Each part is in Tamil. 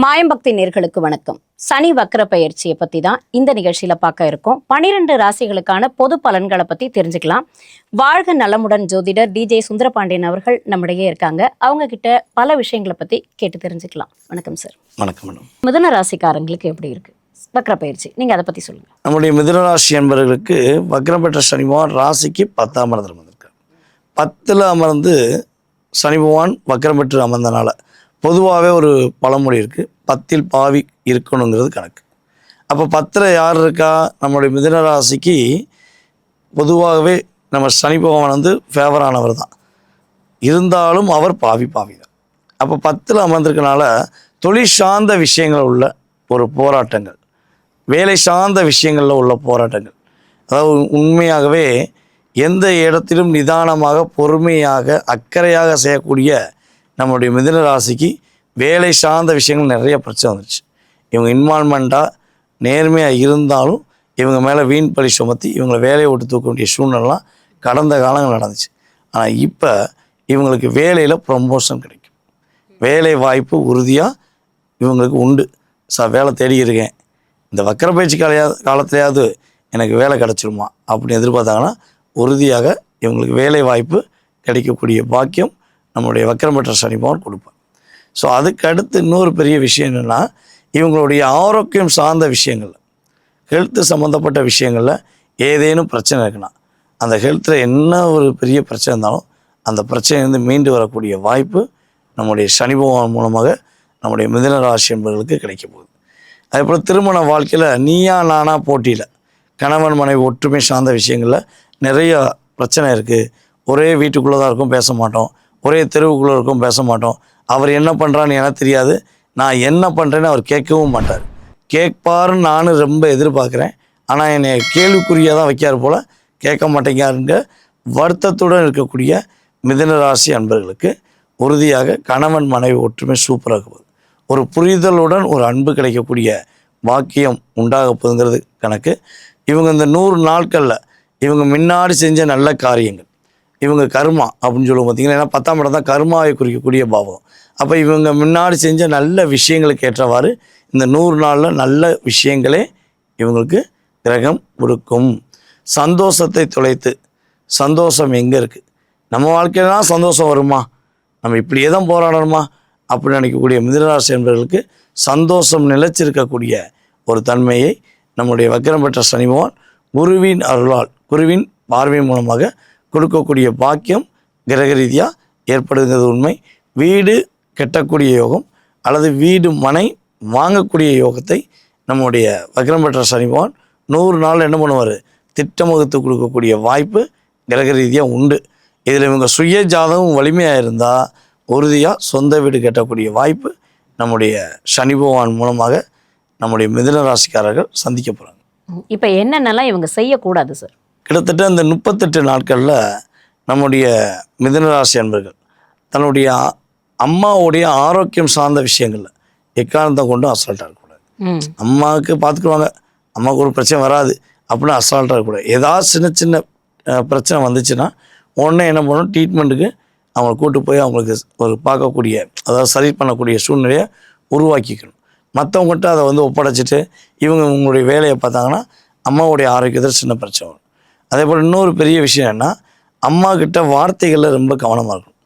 மாயம்பக்தி நேர்களுக்கு வணக்கம். சனி வக்ர பயிற்சியை பத்தி தான் இந்த நிகழ்ச்சியில பார்க்க இருக்கோம். 12 ராசிகளுக்கான பொது பலன்களை பத்தி தெரிஞ்சுக்கலாம். வாழ்க நலமுடன் ஜோதிடர் DJ சுந்தரபாண்டியன் அவர்கள் நம்மிடையே இருக்காங்க. அவங்க கிட்ட பல விஷயங்களை பத்தி கேட்டு தெரிஞ்சுக்கலாம். வணக்கம் சார். வணக்கம் மேடம். மிதுன ராசிக்காரங்களுக்கு எப்படி இருக்கு வக்ர பயிற்சி, நீங்க அதை பத்தி சொல்லுங்க. நம்முடைய மிதுன ராசி என்பவர்களுக்கு வக்ரம் பெற்ற சனி பகவான் ராசிக்கு 10ஆம் இடத்துல அமர்ந்திருக்கார். 10ல் அமர்ந்து சனி பகவான் வக்ரம் பெற்று அமர்ந்தனால பொதுவாகவே ஒரு பழமொழி இருக்குது, 10ல் பாவி இருக்கணுங்கிறது கணக்கு. அப்போ 10ல் யார் இருக்கா? நம்முடைய மிதுன ராசிக்கு பொதுவாகவே நம்ம சனி பகவான் வந்து ஃபேவரானவர் தான், இருந்தாலும் அவர் பாவி தான். அப்போ 10ல் அமர்ந்திருக்கனால தொழில் சார்ந்த விஷயங்கள் உள்ள ஒரு போராட்டங்கள், வேலை சார்ந்த விஷயங்களில் உள்ள போராட்டங்கள், அதாவது உண்மையாகவே எந்த இடத்திலும் நிதானமாக பொறுமையாக அக்கறையாக செய்யக்கூடிய நம்மளுடைய மிதுன ராசிக்கு வேலை சார்ந்த விஷயங்கள் நிறைய பிரச்சனை வந்துடுச்சு. இவங்க இன்வால்மெண்ட்டாக நேர்மையாக இருந்தாலும் இவங்க மேலே வீண் பழி சுமத்தி இவங்களை வேலையை விட்டு தூக்க வேண்டிய சூழ்நிலாம் கடந்த காலங்கள் நடந்துச்சு. ஆனால் இப்போ இவங்களுக்கு வேலையில் ப்ரமோஷன் கிடைக்கும், வேலை வாய்ப்பு உறுதியாக இவங்களுக்கு உண்டு. வேலை தேடி இருக்கேன், இந்த வக்கர பயிற்சி காலத்திலேயாவது எனக்கு வேலை கிடச்சிருமா அப்படின்னு எதிர்பார்த்தாங்கன்னா உறுதியாக இவங்களுக்கு வேலை வாய்ப்பு கிடைக்கக்கூடிய பாக்கியம் நம்மளுடைய வக்ரம் பெற்ற சனி பகவான் கொடுப்பார். ஸோ அதுக்கு அடுத்து இன்னொரு பெரிய விஷயம் என்னென்னா, இவங்களுடைய ஆரோக்கியம் சார்ந்த விஷயங்கள், ஹெல்த்து சம்மந்தப்பட்ட விஷயங்களில் ஏதேனும் பிரச்சனை இருக்குன்னா, அந்த ஹெல்த்தில் என்ன ஒரு பெரிய பிரச்சனை இருந்தாலும் அந்த பிரச்சனையிலேருந்து மீண்டு வரக்கூடிய வாய்ப்பு நம்முடைய சனி பகவான் மூலமாக நம்முடைய மிதுன ராசி என்பவர்களுக்கு கிடைக்க போகுது. அதே போல் திருமண வாழ்க்கையில் நீயா நானா போட்டியில் கணவன் மனைவி ஒற்றுமை சார்ந்த விஷயங்களில் நிறைய பிரச்சனை இருக்குது. ஒரே வீட்டுக்குள்ளே தான் இருக்கும், பேச மாட்டோம். ஒரே தெருவுக்குள்ளே இருக்கும், பேச மாட்டோம். அவர் என்ன பண்ணுறான்னு எனக்கு தெரியாது, நான் என்ன பண்ணுறேன்னு அவர் கேட்கவும் மாட்டார். கேட்பாருன்னு நானும் ரொம்ப எதிர்பார்க்குறேன், ஆனால் என்னை கேள்விக்குறியாக தான் வைக்கார் போல், கேட்க மாட்டேங்காருங்க வருத்தத்துடன் இருக்கக்கூடிய மிதுன ராசி அன்பர்களுக்கு உறுதியாக கணவன் மனைவி ஒற்றுமை சூப்பராக போகுது. ஒரு புரிதலுடன் ஒரு அன்பு கிடைக்கக்கூடிய வாக்கியம் உண்டாக போகுங்கிறது கணக்கு. இவங்க இந்த 100 நாட்களில் இவங்க முன்னாடி செஞ்ச நல்ல காரியங்கள், இவங்க கர்மா அப்படின்னு சொல்லுவோம் பார்த்திங்கன்னா, ஏன்னா 10ஆம் இடம் தான் கர்மாவை குறிக்கக்கூடிய பாவம். அப்போ இவங்க முன்னாடி செஞ்ச நல்ல விஷயங்களுக்கு ஏற்றவாறு இந்த 100 நாளில் நல்ல விஷயங்களே இவங்களுக்கு கிரகம் கொடுக்கும். சந்தோஷத்தை தொலைத்து, சந்தோஷம் எங்கே இருக்குது, நம்ம வாழ்க்கையிலாம் சந்தோஷம் வருமா, நம்ம இப்படியே தான் போராடணுமா அப்படின்னு நினைக்கக்கூடிய மிதுனராசி என்பவர்களுக்கு சந்தோஷம் நிலைச்சிருக்கக்கூடிய ஒரு தன்மையை நம்முடைய வக்ரம் பெற்ற சனி பகவான் குருவின் அருளால், குருவின் பார்வை மூலமாக கொடுக்கக்கூடிய பாக்கியம் கிரக ரீதியாக ஏற்படுகிறது உண்மை. வீடு கட்டக்கூடிய யோகம் அல்லது வீடு மனை வாங்கக்கூடிய யோகத்தை நம்முடைய வக்ரம் பெற்ற சனி பகவான் 100 நாள் என்ன பண்ணுவார், திட்டம் வகுத்து கொடுக்கக்கூடிய வாய்ப்பு கிரக ரீதியாக உண்டு. இதில் இவங்க சுய ஜாதகம் வலிமையாக இருந்தால் உறுதியாக சொந்த வீடு கட்டக்கூடிய வாய்ப்பு நம்முடைய சனி பகவான் மூலமாக நம்முடைய மிதுன ராசிக்காரர்கள் சந்திக்க போகிறாங்க. இப்போ என்னென்னலாம் இவங்க செய்யக்கூடாது சார்? கிட்டத்தட்ட இந்த 38 நாட்களில் நம்முடைய மிதுன ராசி அன்பர்கள் தன்னுடைய அம்மாவுடைய ஆரோக்கியம் சார்ந்த விஷயங்களில் எக்காரணத்தை கொண்டு அசால்ட்டாக இருக்கக்கூடாது. அம்மாவுக்கு பார்த்துக்குவாங்க, அம்மாவுக்கு ஒரு பிரச்சனை வராது அப்படின்னு அசால்ட்டாக இருக்கக்கூடாது. ஏதாவது சின்ன சின்ன பிரச்சனை வந்துச்சுன்னா உடனே என்ன பண்ணணும், ட்ரீட்மெண்ட்டுக்கு அவங்களை கூட்டு போய் அவங்களுக்கு ஒரு பார்க்கக்கூடிய, அதாவது சரி பண்ணக்கூடிய சூழ்நிலையை உருவாக்கிக்கணும். மற்றவங்ககிட்ட அதை வந்து ஒப்படைச்சிட்டு இவங்க உங்களுடைய வேலையை பார்த்தாங்கன்னா அம்மாவுடைய ஆரோக்கியத்தில் சின்ன பிரச்சனை வரும். அதே போல் இன்னொரு பெரிய விஷயம் என்ன, அம்மா கிட்ட வார்த்தைகளில் ரொம்ப கவனமாக இருக்கணும்.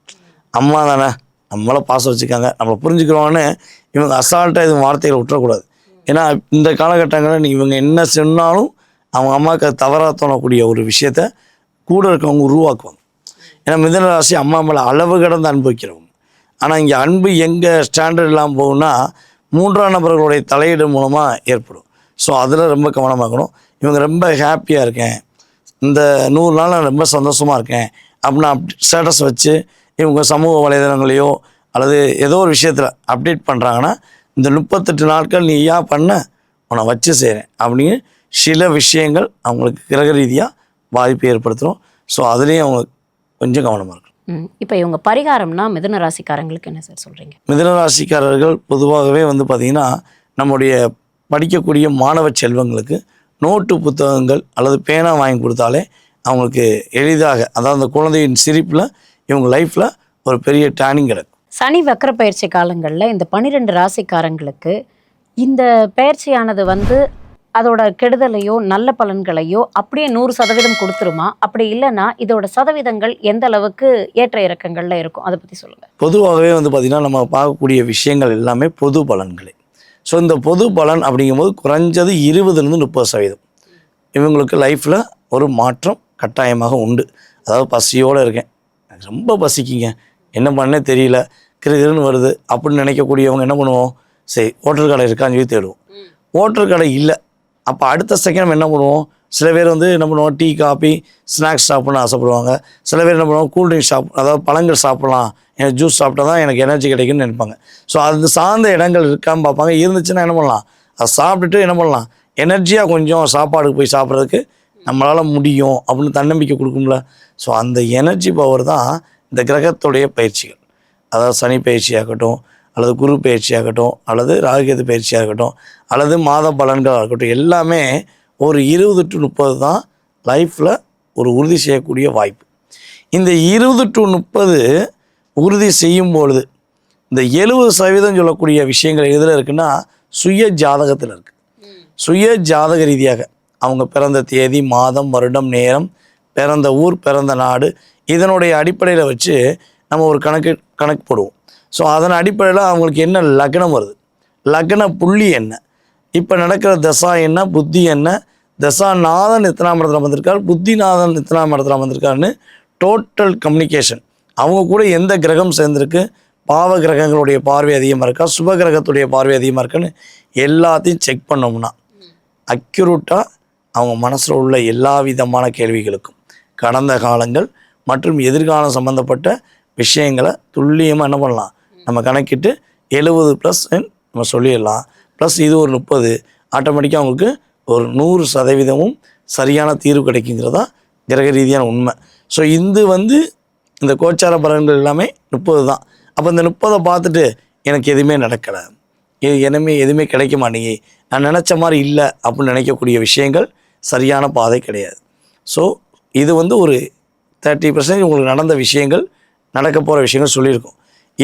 அம்மா தானே, நம்மளை பாசம் வச்சுக்காங்க, நம்மளை புரிஞ்சுக்கிறோன்னு இவங்க அசால்ட்டாக எதுவும் வார்த்தைகளை விட்டுறக்கூடாது. ஏன்னா இந்த காலகட்டங்களில் இவங்க என்ன சொன்னாலும் அவங்க அம்மாவுக்கு தவறாக தோணக்கூடிய ஒரு விஷயத்த கூட இருக்கவங்க உருவாக்குவாங்க. ஏன்னா மிதுன ராசி அம்மா மேலே அளவு கடந்து அனுபவிக்கிறவங்க. ஆனால் இங்கே அன்பு எங்கே ஸ்டாண்டர்ட் இல்லாமல் போகும்னா 3ஆம் நபர்களுடைய தலையீடு மூலமாக ஏற்படும். ஸோ அதில் ரொம்ப கவனமாக இருக்கணும். இவங்க ரொம்ப ஹாப்பியாக இருக்கேன், இந்த 100 நாள் நான் ரொம்ப சந்தோஷமாக இருக்கேன் அப்படின்னா ஸ்டேட்டஸ் வச்சு இவங்க சமூக வலைதளங்களையோ அல்லது ஏதோ ஒரு விஷயத்தில் அப்டேட் பண்ணுறாங்கன்னா, இந்த 38 நாட்கள் நீ ஏன் பண்ண, உன்னை வச்சு செய்கிறேன் அப்படின்னு சில விஷயங்கள் அவங்களுக்கு கிரக ரீதியாக பாதிப்பு ஏற்படுத்துகிறோம். ஸோ அதுலேயும் அவங்க கொஞ்சம் கவனமாக இருக்கணும். இப்போ இவங்க பரிகாரம்னா மிதுன ராசிக்காரங்களுக்கு என்ன சார் சொல்கிறீங்க? மிதுன ராசிக்காரர்கள் பொதுவாகவே வந்து பார்த்திங்கன்னா, நம்முடைய படிக்கக்கூடிய மாணவ செல்வங்களுக்கு நோட்டு புத்தகங்கள் அல்லது பேனா வாங்கி கொடுத்தாலே அவங்களுக்கு எளிதாக, அதாவது அந்த குழந்தையின் சிரிப்பில் இவங்க லைஃப்பில் ஒரு பெரிய டேர்னிங் கிடக்கும். சனி வக்ர பயிற்சி காலங்களில் இந்த 12 ராசிக்காரங்களுக்கு இந்த பயிற்சியானது வந்து அதோட கெடுதலையோ நல்ல பலன்களையோ அப்படியே 100% கொடுத்துருமா? அப்படி இல்லைன்னா இதோட சதவீதங்கள் எந்த அளவுக்கு ஏற்ற இறக்கங்கள்ல இருக்கும்? அதை பற்றி சொல்லுங்கள். பொதுவாகவே வந்து பார்த்திங்கன்னா நம்ம பார்க்கக்கூடிய விஷயங்கள் எல்லாமே பொது பலன்களே. ஸோ இந்த பொது பலன் அப்படிங்கும்போது குறைஞ்சது 20-30% இவங்களுக்கு லைஃப்பில் ஒரு மாற்றம் கட்டாயமாக உண்டு. அதாவது பசியோடு இருக்கேன், எனக்கு ரொம்ப பசிக்குங்க, என்ன பண்ணே தெரியல, கிருகிருன்னு வருது அப்படின்னு நினைக்கக்கூடியவங்க என்ன பண்ணுவோம்? சரி ஹோட்டல் கடை இருக்கான்னு சொல்லி தேடுவோம். ஹோட்டல் கடை இல்லை, அப்போ அடுத்த செகண்ட் நம்ம என்ன பண்ணுவோம்? சில பேர் வந்து என்ன பண்ணுவோம்? டீ காபி ஸ்நாக்ஸ் சாப்பிட்ணுன்னு ஆசைப்படுவாங்க. சில பேர் என்ன பண்ணுவாங்க? கூல்ட்ரிங்க் அதாவது பழங்கள் சாப்பிட்லாம், எனக்கு ஜூஸ் சாப்பிட்டா தான் எனக்கு எனர்ஜி கிடைக்குன்னு நினைப்பாங்க. ஸோ அது சார்ந்த இடங்கள் இருக்கான்னு பார்ப்பாங்க. இருந்துச்சுன்னா என்ன பண்ணலாம்? அதை சாப்பிட்டுட்டு என்ன பண்ணலாம்? எனர்ஜியாக கொஞ்சம் சாப்பாடுக்கு போய் சாப்பிட்றதுக்கு நம்மளால் முடியும் அப்படின்னு தன்னம்பிக்கை கொடுக்கும்ல. ஸோ அந்த எனர்ஜி பவர் தான் இந்த கிரகத்துடைய பயிற்சிகள். அதாவது சனி பயிற்சியாகட்டும், அல்லது குரு பயிற்சியாகட்டும், அல்லது ராகுகேது பயிற்சியாகட்டும், அல்லது மாத பலன்களாக இருக்கட்டும், எல்லாமே ஒரு 20-30 தான் லைஃப்பில் ஒரு உறுதி செய்யக்கூடிய வாய்ப்பு. இந்த 20-30 உறுதி செய்யும் பொழுது இந்த 70% சொல்லக்கூடிய விஷயங்கள் எதில் இருக்குன்னா சுய ஜாதகத்தில் இருக்குது. சுய ஜாதக ரீதியாக அவங்க பிறந்த தேதி, மாதம், வருடம், நேரம், பிறந்த ஊர், பிறந்த நாடு, இதனுடைய அடிப்படையில் வச்சு நம்ம ஒரு கணக்கு போடுவோம். ஸோ அதன் அடிப்படையில் அவங்களுக்கு என்ன லக்னம் வருது, லக்ன புள்ளி என்ன, இப்போ நடக்கிற தசா என்ன, புத்தி என்ன, தசாநாதன் எத்தனாம் இடத்துல வந்திருக்கார், புத்திநாதன் எத்தனாம் இடத்துல வந்திருக்காருன்னு டோட்டல் கம்யூனிகேஷன். அவங்க கூட எந்த கிரகம் சேர்ந்துருக்கு, பாவ கிரகங்களுடைய பார்வை அதிகமாக இருக்கா, சுப கிரகத்துடைய பார்வை அதிகமாக இருக்கான்னு எல்லாத்தையும் செக் பண்ணோம்னா அக்யூரேட்டாக அவங்க மனசில் உள்ள எல்லா விதமான கேள்விகளுக்கும் கடந்த காலங்கள் மற்றும் எதிர்காலம் சம்மந்தப்பட்ட விஷயங்களை துல்லியமாக என்ன பண்ணலாம், நம்ம கணக்கிட்டு 70+ நம்ம சொல்லிடலாம். ப்ளஸ் இது ஒரு 30, ஆட்டோமேட்டிக்காக அவங்களுக்கு ஒரு 100% சரியான தீர்வு கிடைக்குங்கிறதா கிரக ரீதியான உண்மை. ஸோ இது வந்து இந்த கோச்சார பலன்கள் எல்லாமே 30 தான். அப்போ இந்த 30 பார்த்துட்டு எனக்கு எதுவுமே நடக்கலை, எதுவுமே கிடைக்க மாட்டேங்கி, நான் நினச்ச மாதிரி இல்லை அப்படின்னு நினைக்கக்கூடிய விஷயங்கள் சரியான பாதை கிடையாது. ஸோ இது வந்து ஒரு 30% உங்களுக்கு நடந்த விஷயங்கள், நடக்க போகிற விஷயங்கள் சொல்லியிருக்கோம்.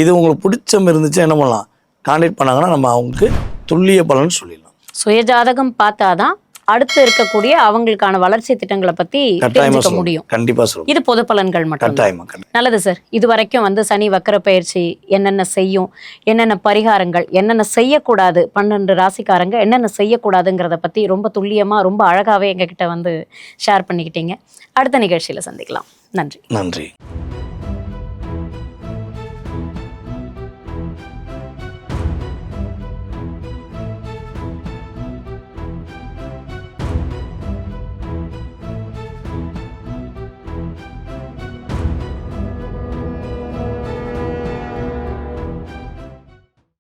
இது உங்களுக்கு பிடிச்சம் இருந்துச்சு என்ன பண்ணலாம், கான்டாக்ட் பண்ணாங்கன்னா நம்ம அவங்களுக்கு துல்லிய பலன் சொல்லிடலாம். சுயஜாதகம் பார்த்தாதான் அடுத்து இருக்கக்கூடிய அவங்களுக்கான வளர்ச்சி திட்டங்களை பற்றி தெரிஞ்சுக்க முடியும். கண்டிப்பாக சொல்லுவோம். இது பொது பலன்கள் மட்டும். நல்லது சார். இது வரைக்கும் வந்து சனி வக்கர பயிற்சி என்னென்ன செய்யும், என்னென்ன பரிகாரங்கள், என்னென்ன செய்யக்கூடாது, 12 ராசிக்காரங்க என்னென்ன செய்யக்கூடாதுங்கிறத பற்றி ரொம்ப துல்லியமாக ரொம்ப அழகாகவே எங்ககிட்ட வந்து ஷேர் பண்ணிக்கிட்டீங்க. அடுத்த நிகழ்ச்சியில் சந்திக்கலாம். நன்றி. நன்றி.